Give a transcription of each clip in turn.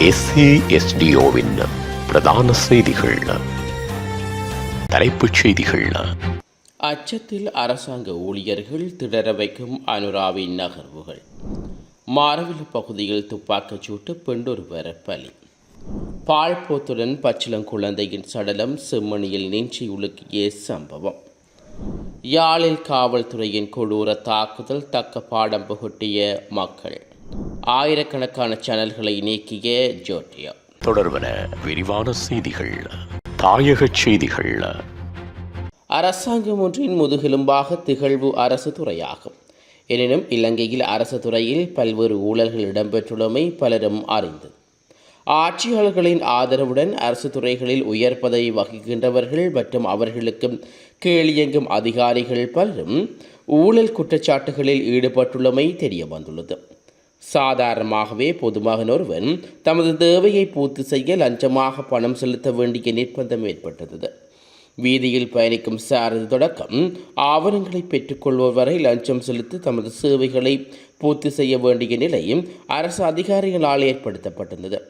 SASDOவின் பிரதான செய்திகள். தலைப்புச் செய்திகள். அச்சத்தில் அரசாங்க ஊழியர்கள் திணற வைக்கும் அனுராவின் நகர்வுகள். மாரவில பகுதியில் துப்பாக்கிச் சூட்டு பெண்டொருவர் பலி. பாழ்போத்துடன் பச்சிளங்குழந்தையின் சடலம் செம்மணியில் நெஞ்சை உலுக்கிய சம்பவம். யாழில் காவல்துறையின் கொடூர தாக்குதல் தக்க பாடம் புகட்டிய மக்கள். ஆயிரக்கணக்கான சேனல்களை நீக்கிய ஜோர்ஜியா. தொடர்பன விரிவான செய்திகள். தாயக செய்திகள். அரசாங்கம் ஒன்றின் முதுகெலும்பாக திகழ்வு அரசு துறையாகும். எனினும் இலங்கையில் அரசு துறையில் பல்வேறு ஊழல்கள் இடம்பெற்றுள்ளமை பலரும் அறிந்தது. ஆட்சியாளர்களின் ஆதரவுடன் அரசு துறைகளில் உயர் பதவி வகிக்கின்றவர்கள் மற்றும் அவர்களுக்கு கீழியங்கும் அதிகாரிகள் பலரும் ஊழல் குற்றச்சாட்டுகளில் ஈடுபட்டுள்ளமை தெரிய வந்துள்ளது. சாதாரணமாகவே பொதுமகன் ஒருவன் தமது தேவையை பூர்த்தி செய்ய லஞ்சமாக பணம் செலுத்த வேண்டிய நிர்பந்தம் ஏற்பட்டது. வீதியில் பயணிக்கும் சாரதி தொடக்கம் ஆவணங்களை பெற்றுக்கொள்வோர் வரை லஞ்சம் செலுத்தி தமது சேவைகளை பூர்த்தி செய்ய வேண்டிய நிலை அரசு அதிகாரிகளால் ஏற்படுத்தப்பட்டிருந்தது.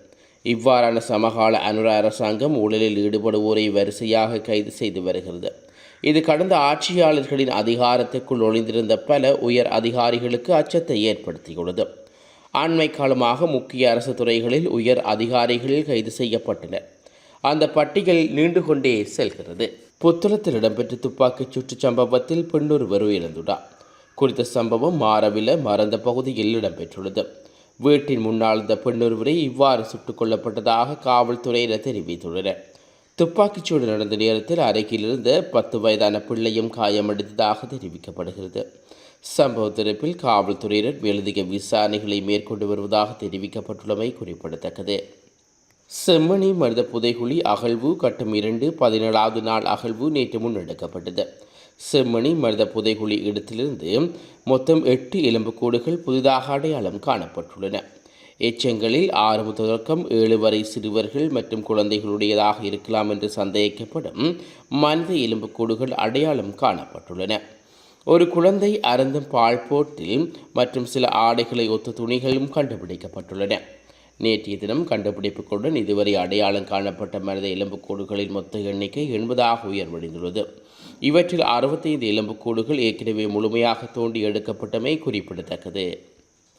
இவ்வாறான சமகால அனுர அரசாங்கம் ஊழலில் ஈடுபடுவோரை வரிசையாக கைது செய்து வருகிறது. இது கடந்த ஆட்சியாளர்களின் அதிகாரத்திற்குள் ஒளிந்திருந்த பல உயர் அதிகாரிகளுக்கு அச்சத்தை ஏற்படுத்தியுள்ளது. அண்மை காலமாக முக்கிய அரசு துறைகளில் உயர் அதிகாரிகள் கைது செய்யப்பட்டனர். அந்த பட்டியல் நீண்டு கொண்டே செல்கிறது. புத்தளத்தில் இடம்பெற்ற துப்பாக்கிச் சூட்டு சம்பவத்தில் பெண்ணொருவர் உயிரிழந்துள்ளார். குறித்த சம்பவம் மாரவில மறந்த பகுதியில் இடம்பெற்றுள்ளது. வீட்டின் முன்னால் இருந்த பெண்ணொருவரை இவ்வாறு சுட்டுக் கொல்லப்பட்டதாக காவல்துறையினர் தெரிவித்துள்ளனர். துப்பாக்கிச்சூடு நடந்த நேரத்தில் அருகிலிருந்த 10 வயதான பிள்ளையும் காயமடைந்ததாக தெரிவிக்கப்படுகிறது. சம்பவ தரப்பில் காவல்துறையினர் மேலதிக விசாரணைகளை மேற்கொண்டு வருவதாக தெரிவிக்கப்பட்டுள்ளமை குறிப்பிடத்தக்கது. செம்மணி மனித புதைகுழி அகழ்வு கட்டம் 2 17வது நாள் அகழ்வு நேற்று முன்னெடுக்கப்பட்டது. செம்மணி மனித புதைகுழி இடத்திலிருந்து மொத்தம் 8 எலும்புக்கூடுகள் புதிதாக அடையாளம் காணப்பட்டுள்ளன. எச்சங்களில் 6 தொடக்கம் 7 வரை சிறுவர்கள் மற்றும் குழந்தைகளுடையதாக இருக்கலாம் என்று சந்தேகிக்கப்படும் மனித எலும்புக்கூடுகள் அடையாளம் காணப்பட்டுள்ளன. ஒரு குழந்தை அருந்தும் பாழ்போட்டில் மற்றும் சில ஆடைகளை ஒத்த துணிகளும் கண்டுபிடிக்கப்பட்டுள்ளன. நேற்றைய தினம் கண்டுபிடிப்புகளுடன் இதுவரை அடையாளம் காணப்பட்ட மனித எலும்புக்கூடுகளின் மொத்த எண்ணிக்கை 80ஆக உயர்வடைந்துள்ளது. இவற்றில் 65 எலும்புக்கூடுகள் ஏற்கனவே முழுமையாக தோண்டி எடுக்கப்பட்டமை குறிப்பிடத்தக்கது.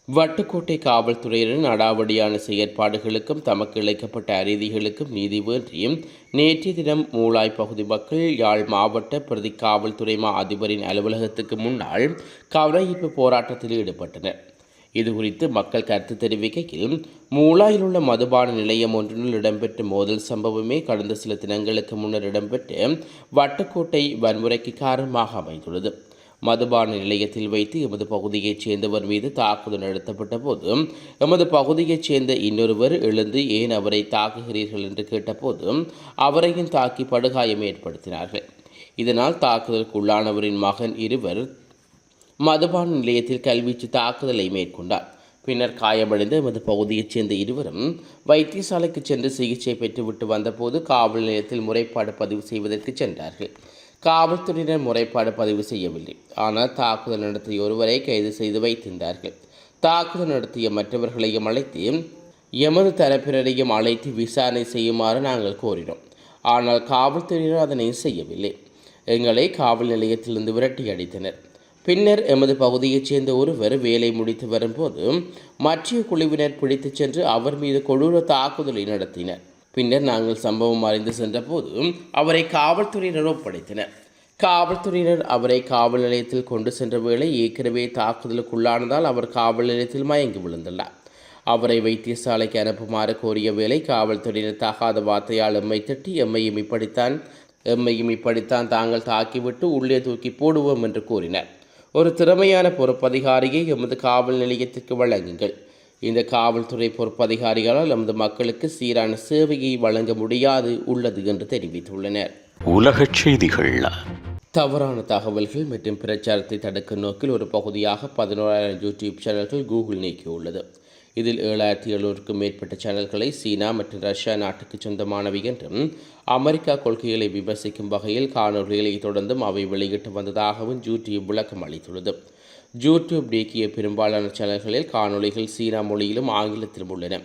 வட்டுக்கோட்டை காவல்துறையினரின் அடாவடியான செயற்பாடுகளுக்கும் தமக்கு இழைக்கப்பட்ட அநீதிகளுக்கும் நீதி வேண்டியும் நேற்றைய தினம் மூளாய் பகுதி மக்கள் யாழ் மாவட்ட பிரதி காவல்துறை மா அதிபரின் அலுவலகத்துக்கு முன்னால் கவனஈர்ப்பு போராட்டத்தில் ஈடுபட்டனர். இதுகுறித்து மக்கள் கருத்து தெரிவிக்கையில், மூளாயில் உள்ள மதுபான நிலையம் ஒன்றில் இடம்பெற்ற மோதல் சம்பவமே கடந்த சில தினங்களுக்கு முன்னர் இடம்பெற்ற வட்டுக்கோட்டை வன்முறைக்கு காரணமாக அமைந்துள்ளது. மதுபான நிலையத்தில் வைத்து எமது பகுதியைச் சேர்ந்தவர் மீது தாக்குதல் நடத்தப்பட்ட போது எமது பகுதியைச் சேர்ந்த இன்னொருவர் எழுந்து ஏன் அவரை தாக்குகிறீர்கள் என்று கேட்டபோது அவரையும் தாக்கி படுகாயம் ஏற்படுத்தினார்கள். இதனால் தாக்குதலுக்கு உள்ளானவரின் மகன் இருவர் மதுபான நிலையத்தில் கல்வீச்சு தாக்குதலை மேற்கொண்டார். பின்னர் காயமடைந்த எமது பகுதியைச் சேர்ந்த இருவரும் வைத்தியசாலைக்கு சென்று சிகிச்சை பெற்றுவிட்டு வந்தபோது காவல் நிலையத்தில் முறைப்பாடு பதிவு செய்வதற்கு சென்றார்கள். காவல்துறையினர் முறைப்பாடு பதிவு செய்யவில்லை. ஆனால் தாக்குதல் நடத்திய ஒருவரை கைது செய்து வைத்திருந்தார்கள். தாக்குதல் நடத்திய மற்றவர்களையும் அழைத்து எமது தரப்பினரையும் அழைத்து விசாரணை செய்யுமாறு நாங்கள் கோரினோம். ஆனால் காவல்துறையினர் அதனை செய்யவில்லை. எங்களை காவல் நிலையத்திலிருந்து விரட்டி அடித்தனர். பின்னர் எமது பகுதியைச் சேர்ந்த ஒருவர் வேலை முடித்து வரும்போது மற்ற குழுவினர் பிடித்துச் சென்று அவர் மீது கொடூர தாக்குதலை நடத்தினர். பின்னர் நாங்கள் சம்பவம் அறிந்து சென்ற போது அவரை காவல்துறையினர் ஒப்படைத்தனர். காவல்துறையினர் அவரை காவல் நிலையத்தில் கொண்டு சென்ற வேளை ஏற்கனவே தாக்குதலுக்குள்ளானதால் அவர் காவல் நிலையத்தில் மயங்கி விழுந்துள்ளார். அவரை வைத்தியசாலைக்கு அனுப்புமாறு கோரிய வேளை காவல்துறையினர் தகாத வார்த்தையால் எம்மை திட்டி எம்மையும் இப்படித்தான் தாங்கள் தாக்கிவிட்டு உள்ளே தூக்கி போடுவோம் என்று கூறினர். ஒரு திறமையான பொறுப்பதிகாரியை எமது காவல் நிலையத்திற்கு வழங்குங்கள். இந்த காவல்துறை பொறுப்பதிகாரிகளால் நமது மக்களுக்கு சீரான சேவையை வழங்க முடியாது உள்ளது என்று தெரிவித்துள்ளனர். உலகச் செய்திகள். தவறான தகவல்கள் மற்றும் பிரச்சாரத்தை தடுக்கும் நோக்கில் ஒரு பகுதியாக 11,000 யூடியூப் சேனல்கள் கூகுள் நீக்கியுள்ளது. இதில் 7,700க்கும் மேற்பட்ட சேனல்களை சீனா மற்றும் ரஷ்யா நாட்டுக்கு சொந்தமானவை என்றும் அமெரிக்கா கொள்கைகளை விமர்சிக்கும் வகையில் காணொலிகளை தொடர்ந்தும் அவை வெளியிட்டு வந்ததாகவும் யூடியூப் விளக்கம் அளித்துள்ளது. யூடியூப் நீக்கிய பெரும்பாலான சேனல்களில் காணொலிகள் சீனா மொழியிலும் ஆங்கிலத்திலும் உள்ளன.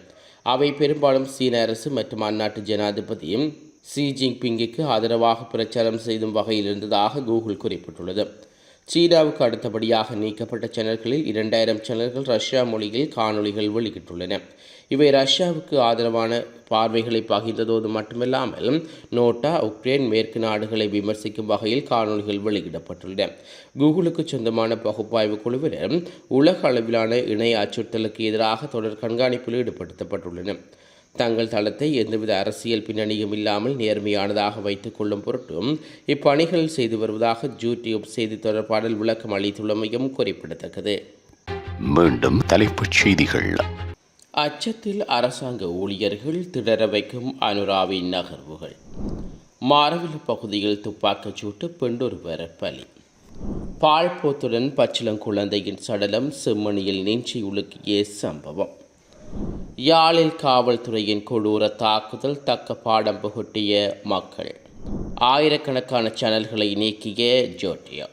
அவை பெரும்பாலும் சீன அரசு மற்றும் அந்நாட்டு ஜனாதிபதியும் ஷி ஜின்பிங்குக்கு ஆதரவாக பிரச்சாரம் செய்தும் வகையில் இருந்ததாக கூகுள் குறிப்பிட்டுள்ளது. சீனாவுக்கு அடுத்தபடியாக நீக்கப்பட்ட சேனல்களில் 2000 சேனல்கள் ரஷ்யா மொழியில் காணொளிகள் வெளியிட்டுள்ளன. இவை ரஷ்யாவுக்கு ஆதரவான பார்வைகளை பகிர்ந்ததோடு மட்டுமில்லாமல் நோட்டா, உக்ரைன், மேற்கு நாடுகளை விமர்சிக்கும் வகையில் காணொளிகள் வெளியிடப்பட்டுள்ளன. கூகுளுக்கு சொந்தமான பகுப்பாய்வு குழுவினர் உலக அளவிலான இணைய அச்சுறுத்தலுக்கு எதிராக தொடர் கண்காணிப்பில் ஈடுபடுத்தப்பட்டுள்ளனர். தங்கள் தளத்தை எந்தவித அரசியல் பின்னணியும் இல்லாமல் நேர்மையானதாக வைத்துக் கொள்ளும் பொருட்டும் இப்பணிகள் செய்து வருவதாக யூடியூப் செய்தி தொடர்பாடல் விளக்கம் அளித்துள்ளமையும் குறிப்பிடத்தக்கது. மீண்டும் தலைப்புச் செய்திகள். அச்சத்தில் அரசாங்க ஊழியர்கள் திணற வைக்கும் அனுராவின் நகர்வுகள். மாரவில பகுதியில் துப்பாக்கிச் சூட்டு பெண்டொருவர் பலி. பாழ்போத்துடன் பச்சிளங்குழந்தையின் சடலம் செம்மணியில் நெஞ்சி உலுக்கிய சம்பவம். யாழில் காவல்துறையின் கொடூர தாக்குதல் தக்க பாடம் புகட்டிய மக்கள். ஆயிரக்கணக்கான சேனல்களை நீக்கிய ஜோட்டியா.